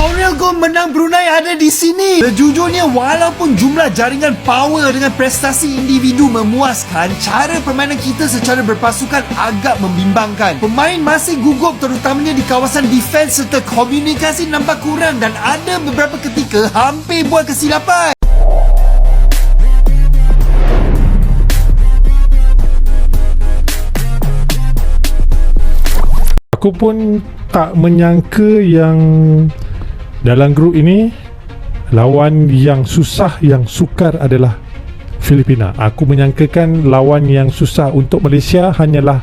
Editorial Goal menang Brunei ada di sini. Sejujurnya, walaupun jumlah jaringan power dengan prestasi individu memuaskan, cara permainan kita secara berpasukan agak membimbangkan. Pemain masih gugup terutamanya di kawasan defense serta komunikasi nampak kurang dan ada beberapa ketika hampir buat kesilapan. Aku pun tak menyangka yang dalam grup ini lawan yang susah, yang sukar adalah Filipina. Aku menyangkakan lawan yang susah untuk Malaysia hanyalah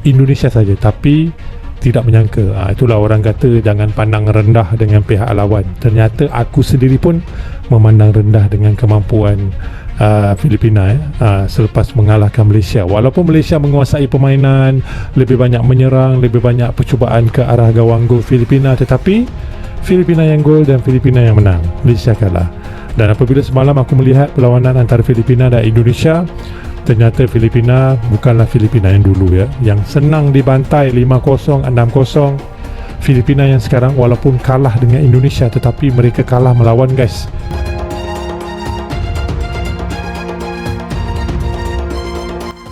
Indonesia saja, tapi tidak menyangka. Itulah orang kata jangan pandang rendah dengan pihak lawan. Ternyata aku sendiri pun memandang rendah dengan kemampuan Filipina selepas mengalahkan Malaysia. Walaupun Malaysia menguasai permainan, lebih banyak menyerang, lebih banyak percubaan ke arah gawang gol Filipina, tetapi Filipina yang gol dan Filipina yang menang. Malaysia kalah. Dan apabila semalam aku melihat perlawanan antara Filipina dan Indonesia, ternyata Filipina bukanlah Filipina yang dulu ya, yang senang dibantai 5-0, 6-0. Filipina yang sekarang walaupun kalah dengan Indonesia, tetapi mereka kalah melawan guys.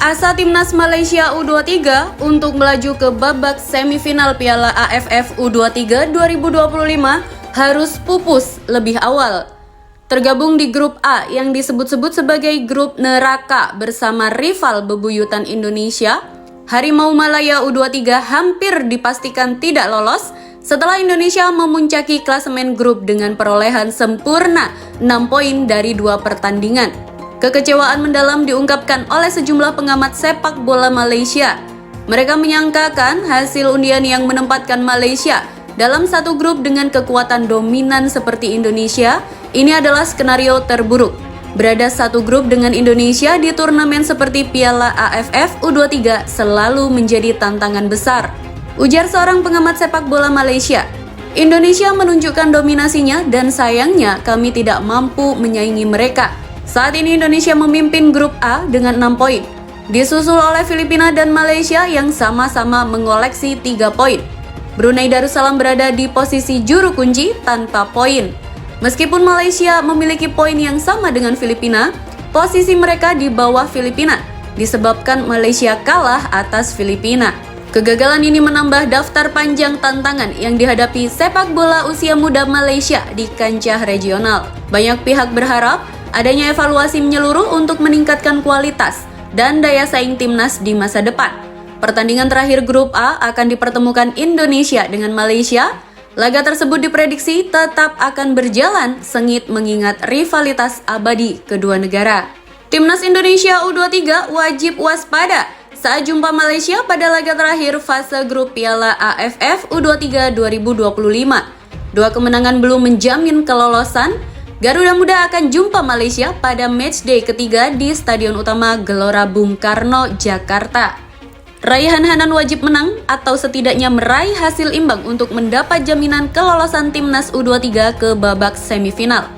Asa Timnas Malaysia U23 untuk melaju ke babak semifinal Piala AFF U23 2025 harus pupus lebih awal. Tergabung di grup A yang disebut-sebut sebagai grup neraka bersama rival bebuyutan Indonesia, Harimau Malaya U23 hampir dipastikan tidak lolos setelah Indonesia memuncaki klasemen grup dengan perolehan sempurna 6 poin dari 2 pertandingan. Kekecewaan mendalam diungkapkan oleh sejumlah pengamat sepak bola Malaysia. Mereka menyangkakan hasil undian yang menempatkan Malaysia dalam satu grup dengan kekuatan dominan seperti Indonesia, ini adalah skenario terburuk. Berada satu grup dengan Indonesia di turnamen seperti Piala AFF U23 selalu menjadi tantangan besar. Ujar seorang pengamat sepak bola Malaysia, Indonesia menunjukkan dominasinya dan sayangnya kami tidak mampu menyaingi mereka. Saat ini Indonesia memimpin grup A dengan 6 poin, disusul oleh Filipina dan Malaysia yang sama-sama mengoleksi 3 poin. Brunei Darussalam berada di posisi juru kunci tanpa poin. Meskipun Malaysia memiliki poin yang sama dengan Filipina, posisi mereka di bawah Filipina disebabkan Malaysia kalah atas Filipina. Kegagalan ini menambah daftar panjang tantangan yang dihadapi sepak bola usia muda Malaysia di kancah regional. Banyak pihak berharap adanya evaluasi menyeluruh untuk meningkatkan kualitas dan daya saing timnas di masa depan. Pertandingan terakhir grup A akan dipertemukan Indonesia dengan Malaysia. Laga tersebut diprediksi tetap akan berjalan sengit mengingat rivalitas abadi kedua negara. Timnas Indonesia U23 wajib waspada saat jumpa Malaysia pada laga terakhir fase grup Piala AFF U23 2025. Dua kemenangan belum menjamin kelolosan. Garuda Muda akan jumpa Malaysia pada matchday ketiga di Stadion Utama Gelora Bung Karno, Jakarta. Raihan Hanan wajib menang atau setidaknya meraih hasil imbang untuk mendapat jaminan kelolosan Timnas U23 ke babak semifinal.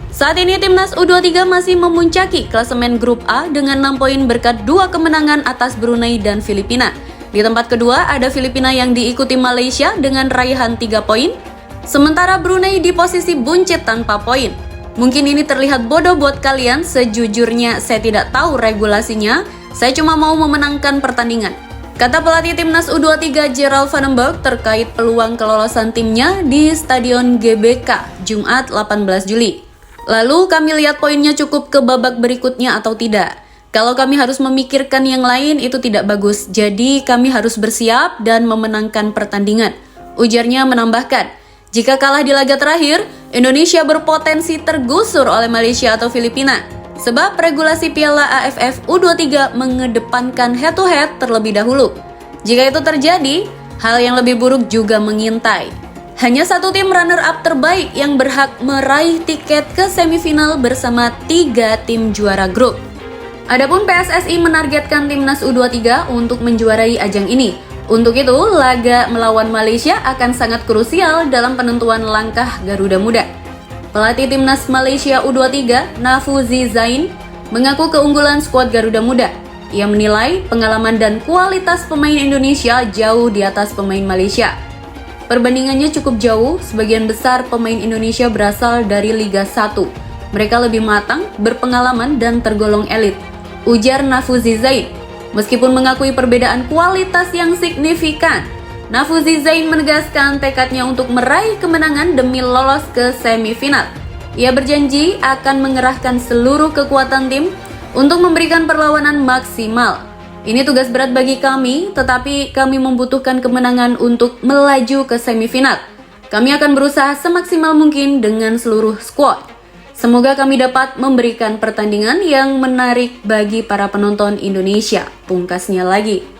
Saat ini Timnas U23 masih memuncaki klasemen grup A dengan 6 poin berkat 2 kemenangan atas Brunei dan Filipina. Di tempat kedua ada Filipina yang diikuti Malaysia dengan raihan 3 poin, sementara Brunei di posisi buncit tanpa poin. Mungkin ini terlihat bodoh buat kalian, sejujurnya saya tidak tahu regulasinya, saya cuma mau memenangkan pertandingan. Kata pelatih Timnas U23 Gerald Vandenberg terkait peluang kelolosan timnya di Stadion GBK, Jumat 18 Juli. Lalu kami lihat poinnya cukup ke babak berikutnya atau tidak. Kalau kami harus memikirkan yang lain itu tidak bagus, jadi kami harus bersiap dan memenangkan pertandingan. Ujarnya menambahkan, jika kalah di laga terakhir, Indonesia berpotensi tergusur oleh Malaysia atau Filipina. Sebab regulasi Piala AFF U23 mengedepankan head-to-head terlebih dahulu. Jika itu terjadi, hal yang lebih buruk juga mengintai. Hanya satu tim runner-up terbaik yang berhak meraih tiket ke semifinal bersama 3 tim juara grup. Adapun PSSI menargetkan Timnas U23 untuk menjuarai ajang ini. Untuk itu, laga melawan Malaysia akan sangat krusial dalam penentuan langkah Garuda Muda. Pelatih Timnas Malaysia U23, Nafuzi Zain, mengaku keunggulan skuad Garuda Muda. Ia menilai pengalaman dan kualitas pemain Indonesia jauh di atas pemain Malaysia. Perbandingannya cukup jauh, sebagian besar pemain Indonesia berasal dari Liga 1. Mereka lebih matang, berpengalaman, dan tergolong elit, ujar Nafuzi Zain. Meskipun mengakui perbedaan kualitas yang signifikan, Nafuzi Zain menegaskan tekadnya untuk meraih kemenangan demi lolos ke semifinal. Ia berjanji akan mengerahkan seluruh kekuatan tim untuk memberikan perlawanan maksimal. Ini tugas berat bagi kami, tetapi kami membutuhkan kemenangan untuk melaju ke semifinal. Kami akan berusaha semaksimal mungkin dengan seluruh skuad. Semoga kami dapat memberikan pertandingan yang menarik bagi para penonton Indonesia, pungkasnya lagi.